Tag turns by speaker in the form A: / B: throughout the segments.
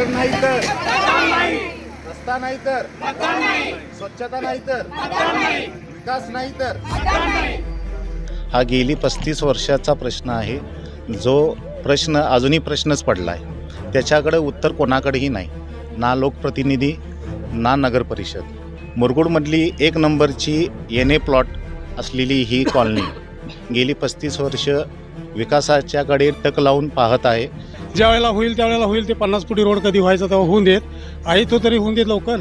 A: Gutter नाही तर रस्ता नाही तर स्वच्छता नाही तर विकास नाही तर
B: हा गेली 35 वर्षाचा प्रश्न आहे, जो प्रश्न अजूनही प्रश्नच पडला आहे. त्याच्याकडे उत्तर कोणाकडेही नाही, ना लोकप्रतिनिधी ना नगर परिषद. मुरगुडमधली 1 नंबरची एन ए प्लॉट असलेली ही कॉलनी गेली 35 वर्ष विकासाच्याकडे टक लावून पाहत आहे.
C: ज्यावेळेला होईल त्यावेळेला होईल, ते 50 फुटी रोड कधी व्हायचा तेव्हा होऊन देत आहे, तो तरी होऊन देत लवकर.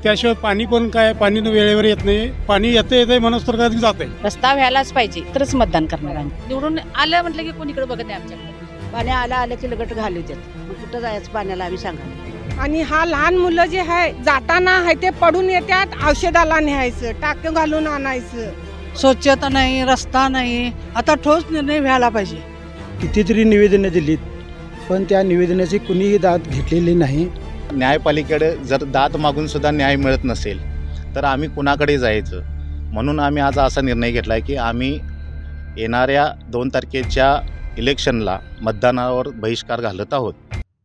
C: त्याशिवाय पाणी पण काय, पाणी वेळेवर येत नाही. पाणी येते म्हणून तर कधी जाते.
D: रस्ता व्हायलाच पाहिजे तरच मतदान करणार आम्ही. निवडून आलं म्हटलं की कोणीकडे बघत नाही आमच्याकडे.
E: पाणी आलं की लगट घालू देत. कुठं जायचं पाण्याला आम्ही सांगा.
F: आणि हा लहान मुलं जे आहे जाताना आहे ते पडून येतात, औषधाला न्यायचं, टाके घालून आणायचं.
G: स्वच्छता नाही, रस्ता नाही. आता ठोस निर्णय व्हायला पाहिजे.
H: कितीतरी निवेदनं दिलीत, पण त्या निवेदनाची कुणीही दाद घेतलेली नाही.
B: न्यायपालिकेकडे जर दाद मागून सुद्धा न्याय मिळत नसेल तर आम्ही कुणाकडे जायचं, म्हणून आम्ही आज असा निर्णय घेतला आहे की आम्ही येणाऱ्या 2 तारखेच्या इलेक्शनला मतदानावर बहिष्कार घालत आहोत.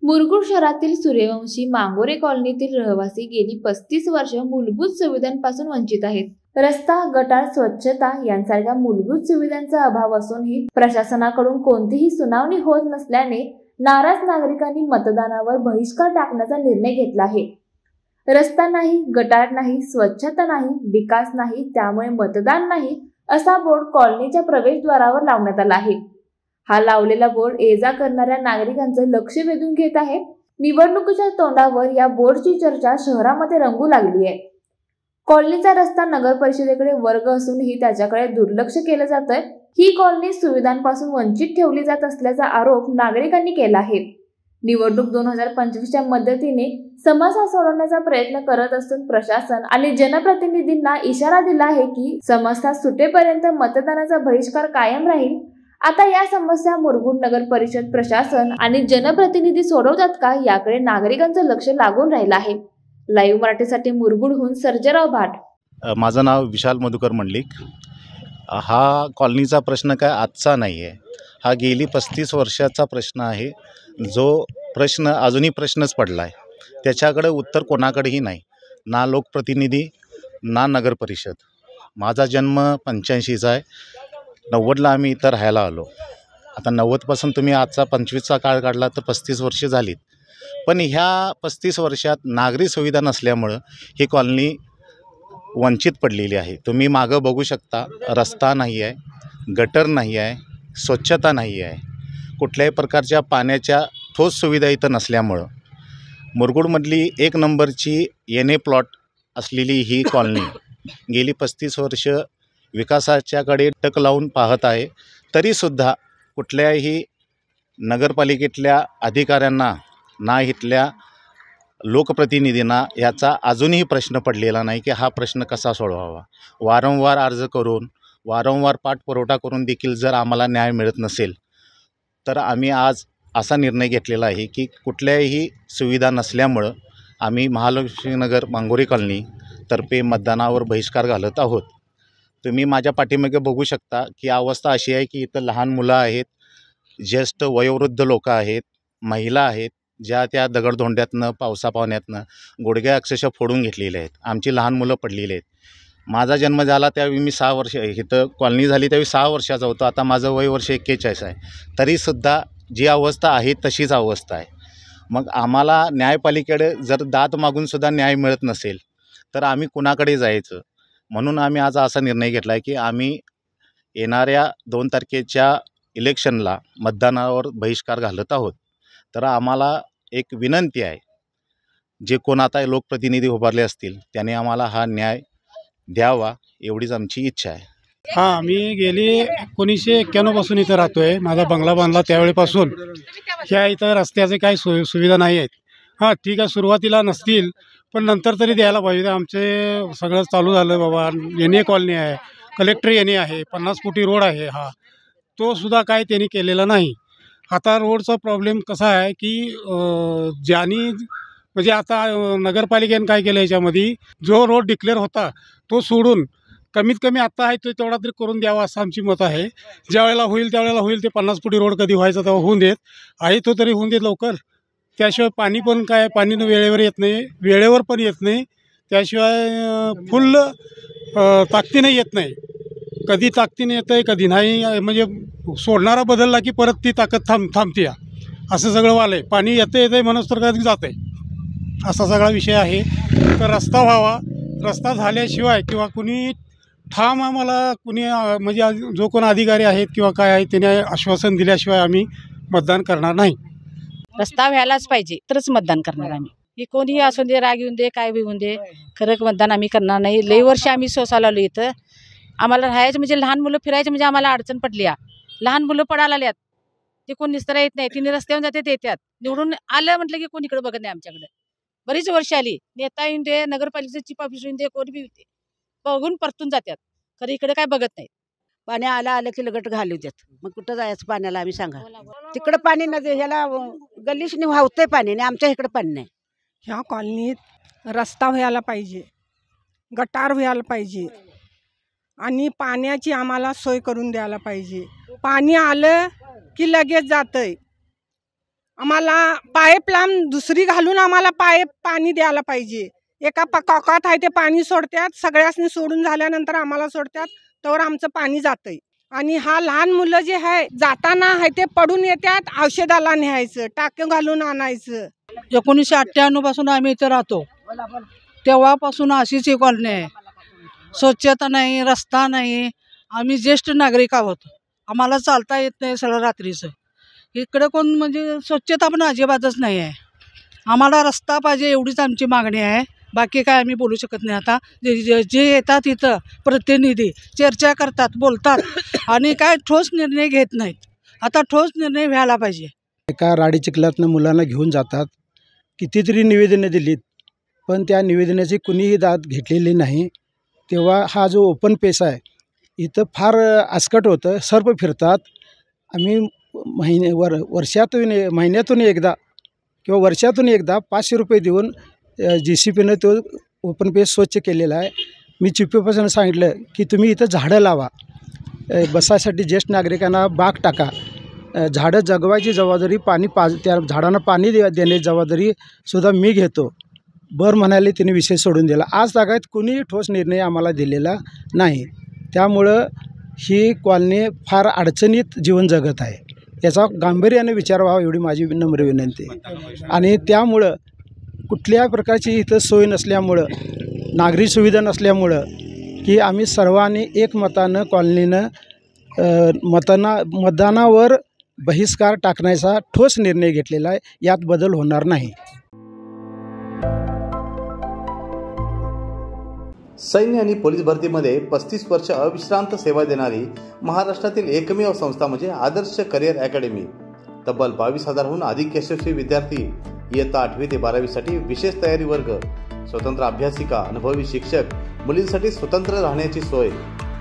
I: मुरगुड शहरातील सूर्यवंशी मांगोरे कॉलनीतील रहिवासी गेली 35 वर्ष मूलभूत सुविधांपासून वंचित आहेत. रस्ता, गटार, स्वच्छता यांसारख्या मूलभूत सुविधांचा अभाव असूनही प्रशासनाकडून कोणतीही सुनावणी होत नसल्याने नाराज नागरिकांनी मतदानावर बहिष्कार टाकण्याचा निर्णय घेतला आहे. रस्ता नाही, गटार नाही, स्वच्छता नाही, विकास नाही, त्यामुळे मतदान नाही असा बोर्ड कॉलनीच्या प्रवेशद्वारावर लावण्यात आला आहे. हा लावलेला बोर्ड ये-जा करणाऱ्या नागरिकांचं लक्ष वेधून घेत आहे. निवडणुकीच्या तोंडावर या बोर्डची चर्चा शहरामध्ये रंगू लागली आहे. कॉलनीचा रस्ता नगर परिषदेकडे वर्ग असूनही त्याच्याकडे दुर्लक्ष केलं जातंय. ही कॉलनी सुविधांपासून वंचित ठेवली जात असल्याचा आरोप नागरिकांनी केला आहे. निवडणूक 2025च्या मदतीने समस्या सोडवण्याचा प्रयत्न करत असून प्रशासन आणि जनप्रतिनिधींना इशारा दिला आहे की समस्या सुटेपर्यंत मतदानाचा बहिष्कार कायम राहील. आता या समस्या मुरगुड नगर परिषद प्रशासन आणि जनप्रतिनिधी सोडवतात का, याकडे नागरिकांचं लक्ष लागून राहिलं आहे. लाईव्ह मराठीसाठी मुरगुडहून सर्जेराव भाट.
B: माझं नाव विशाल मधुकर मंडलिक. हा कॉलनीचा प्रश्न काय आजचा नाही आहे, हा गेली 35 वर्षाचा प्रश्न आहे, जो प्रश्न अजूनही प्रश्नच पडला आहे. त्याच्याकडे उत्तर कोणाकडेही नाही, ना लोकप्रतिनिधी ना नगर परिषद. माझा जन्म 85चा आहे. 90ला आम्ही इथं राहायला आलो. आता 90पासून तुम्ही आजचा 25चा काळ काढला तर 35 वर्ष झालीत. पण ह्या 35 वर्षात नागरी सुविधा नसल्यामुळं ही कॉलनी वंचित पडलेली आहे. तुम्ही मागं बघू शकता, रस्ता नाही आहे, गटर नाही आहे, स्वच्छता नाही आहे, कुठल्याही प्रकारच्या पाण्याच्या ठोस सुविधा इथं नसल्यामुळं मुरगुडमधली 1 नंबरची एन ए प्लॉट असलेली ही कॉलनी गेली 35 वर्ष विकासाच्याकडे टक लावून पाहत आहे. तरीसुद्धा कुठल्याही नगरपालिकेतल्या अधिकाऱ्यांना ना इथल्या लोकप्रतिनिधींना याचा अजूनही प्रश्न पडलेला नाही की हा प्रश्न कसा सोडवावा. वारंवार अर्ज करून, वारंवार पाठपुरवठा करून देखील जर आम्हाला न्याय मिळत नसेल तर आम्ही आज असा निर्णय घेतलेला आहे की कुठल्याही सुविधा नसल्यामुळं आम्ही महालक्ष्मीनगर मांगोरे कॉलनी तर्फे मतदानावर बहिष्कार घालत आहोत. तुम्ही माझ्या पाठीमागे बघू शकता की अवस्था अशी आहे की इथं लहान मुलं आहेत, ज्येष्ठ वयोवृद्ध लोक आहेत, महिला आहेत, ज्या त्या दगडधोंड्यातनं पावसापावण्यातनं गुडघे अक्षरशः फोडून घेतलेले आहेत. आमची लहान मुलं पडलेली आहेत. माझा जन्म झाला त्यावेळी मी 6 वर्ष, इथं कॉलनी झाली त्यावेळी 6 वर्षाचा होतो. आता माझं वय वर्ष 41 आहे. तरीसुद्धा जी अवस्था आहे तशीच अवस्था आहे. मग आम्हाला न्यायपालिकेकडे जर दाद मागूनसुद्धा न्याय मिळत नसेल तर आम्ही कुणाकडे जायचं, म्हणून आम्ही आज असा निर्णय घेतला आहे की आम्ही येणाऱ्या 2 तारखेच्या इलेक्शनला मतदानावर बहिष्कार घालत आहोत. तर आम्हाला एक विनंती आहे, जे कोण आता लोकप्रतिनिधी उभारले असतील त्याने आम्हाला हा न्याय द्यावा, एवढीच आमची इच्छा आहे.
C: हां, मी गेली 1991 पासून इथं राहतो आहे. माझा बंगला बांधला त्यावेळेपासून ह्या इथं रस्त्याचे काही सुविधा नाही आहेत. हां ठीक आहे, सुरुवातीला नसतील पण नंतर तरी द्यायला पाहिजे. आमचे सगळं चालू झालं बाबा. एन ए कॉलनी आहे, कलेक्टर एन ए आहे, 50 फुटी रोड आहे, हा तो सुद्धा काय त्यांनी केलेला नाही. आता रोडचा प्रॉब्लेम कसा आहे की ज्यांनी म्हणजे आता नगरपालिकेने काय केलं याच्यामध्ये, जो रोड डिक्लेअर होता तो सोडून कमीत कमी आत्ता आहे तो तेवढा तरी करून द्यावा असं आमची मत आहे. ज्या वेळेला होईल त्यावेळेला होईल, ते 50 फुटी रोड कधी व्हायचा तेव्हा होऊन देत आहे, तो तरी होऊन देत लवकर. त्याशिवाय पाणी पण काय पाणी वेळेवर येत नाही, वेळेवर पण येत नाही, त्याशिवाय फुल ताकदीने येत नाही. कधी ताकदीने येतं आहे कधी नाही, म्हणजे सोडणारा बदलला की परत ती ताकद थांबते. असं सगळं वालं आहे. पाणी येतं म्हणून तर कधी जातं आहे, असा सगळा विषय आहे. तर रस्ता व्हावा, रस्ता झाल्याशिवाय किंवा कुणी ठाम आम्हाला कुणी म्हणजे जो कोण अधिकारी आहेत किंवा काय आहे त्याने आश्वासन दिल्याशिवाय आम्ही मतदान करणार नाही.
D: रस्ता व्हायलाच पाहिजे तरच मतदान करणार आम्ही. हे कोणीही असू दे, राग येऊन दे, काय बी होऊन दे, खरं मतदान आम्ही करणार नाही. लई वर्ष आम्ही सोसायला आलो इथं. आम्हाला राहायचं म्हणजे लहान मुलं फिरायचं म्हणजे आम्हाला अडचण पडली आहे. लहान मुलं पडायला आल्यात, ते कोण निस्तारा येत नाही, तिने रस्त्यावर जाते येतात. निवडून आलं म्हटलं की कोण इकडे बघत नाही आमच्याकडे. बरीच वर्ष आली, नेता येऊन दे, नगरपालिकेचं चीफ ऑफिस येऊन दे, कोण बी होते, बघून परतून जातात. खरं इकडे काय बघत नाही.
E: पाणी आलं की लगट घालू देत. मग कुठं जायचं पाण्याला आम्ही सांगा. तिकडं पाणी नदी ह्याला गल्लीशनी वाहतंय पाणी आणि आमच्या इकडे पाणी नाही.
F: ह्या कॉलनीत रस्ता व्हायला पाहिजे, गटार व्हायला पाहिजे आणि पाण्याची आम्हाला सोय करून द्यायला पाहिजे. पाणी आलं की लगेच जातंय. आम्हाला पाईपलाईन दुसरी घालून आम्हाला पाणी द्यायला पाहिजे. एका कॉकात आहे ते पाणी सोडतात, सगळ्यांनी सोडून झाल्यानंतर आम्हाला सोडतात, तर आमचं पाणी जातंय. आणि हा लहान मुलं जे आहे जाताना आहे ते पडून येतात, औषधाला न्यायचं, टाके घालून आणायचं.
G: 1998 पासून आम्ही इथे राहतो, तेव्हापासून अशीच ही कॉलनी आहे. स्वच्छता नाही, रस्ता नाही. आम्ही ज्येष्ठ नागरिक आहोत, आम्हाला चालता येत नाही सगळं रात्रीचं. इकडे कोण म्हणजे स्वच्छता पण अजिबातच नाही आहे. आम्हाला रस्ता पाहिजे एवढीच आमची मागणी आहे. बाकी काय आम्ही बोलू शकत नाही. आता जे येतात इथं प्रतिनिधी चर्चा करतात, बोलतात आणि काय ठोस निर्णय घेत नाहीत. आता ठोस निर्णय व्हायला पाहिजे.
H: एका राडी चिखलातनं मुलांना घेऊन जातात, कितीतरी निवेदनं दिलीत, पण त्या निवेदनाची कुणीही दाद घेतलेली नाही. तेव्हा हा जो ओपन पेस आहे इथं फार आसकट होतं, सर्प फिरतात. आम्ही महिन्यातून एकदा किंवा वर्षातून एकदा 500 रुपये देऊन JCPनं तो ओपन पेस स्वच्छ केलेला आहे. मी चीफ ऑफिसरनं सांगितलं की तुम्ही इथं झाडं लावा, बसायसाठी ज्येष्ठ नागरिकांना बाग टाका, झाडं जगवायची जबाबदारी, त्या झाडांना पाणी देण्याची जबाबदारी सुद्धा मी घेतो. बरं म्हणाले तिने विषय सोडून दिला. आज तागायत कुणीही ठोस निर्णय आम्हाला दिलेला नाही. त्यामुळं ही कॉलनी फार अडचणीत जीवन जगत आहे. याचा गांभीर्याने विचार व्हावा एवढी माझी नम्र विनंती. आणि त्यामुळं कुठल्याही प्रकारची इथं सोय नसल्यामुळं, नागरी सुविधा नसल्यामुळं की आम्ही सर्वांनी एकमतानं कॉलनीनं मतदानावर बहिष्कार टाकण्याचा ठोस निर्णय घेतलेला आहे. यात बदल होणार नाही.
A: सैन्य आणि पोलीस भरतीमध्ये 35 वर्ष अविश्रांत सेवा देणारी महाराष्ट्रातील एकमेव संस्था म्हणजे आदर्श करिअर अकॅडमी. तब्बल 22,000हून अधिक यशस्वी विद्यार्थी इयत्ता 8वी ते 12वीसाठी विशेष तयारी वर्ग, स्वतंत्र अभ्यासिका, अनुभवी शिक्षक, मुलींसाठी स्वतंत्र राहण्याची सोय.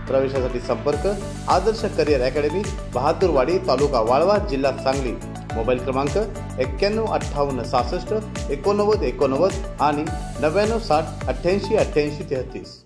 A: प्रवेशासाठी संपर्क आदर्श करिअर अकॅडमी, बहादूरवाडी, तालुका वाळवा, जिल्हा सांगली. मोबाईल क्रमांक 91 58 66 89 89 आणि 99 60 88 88 33.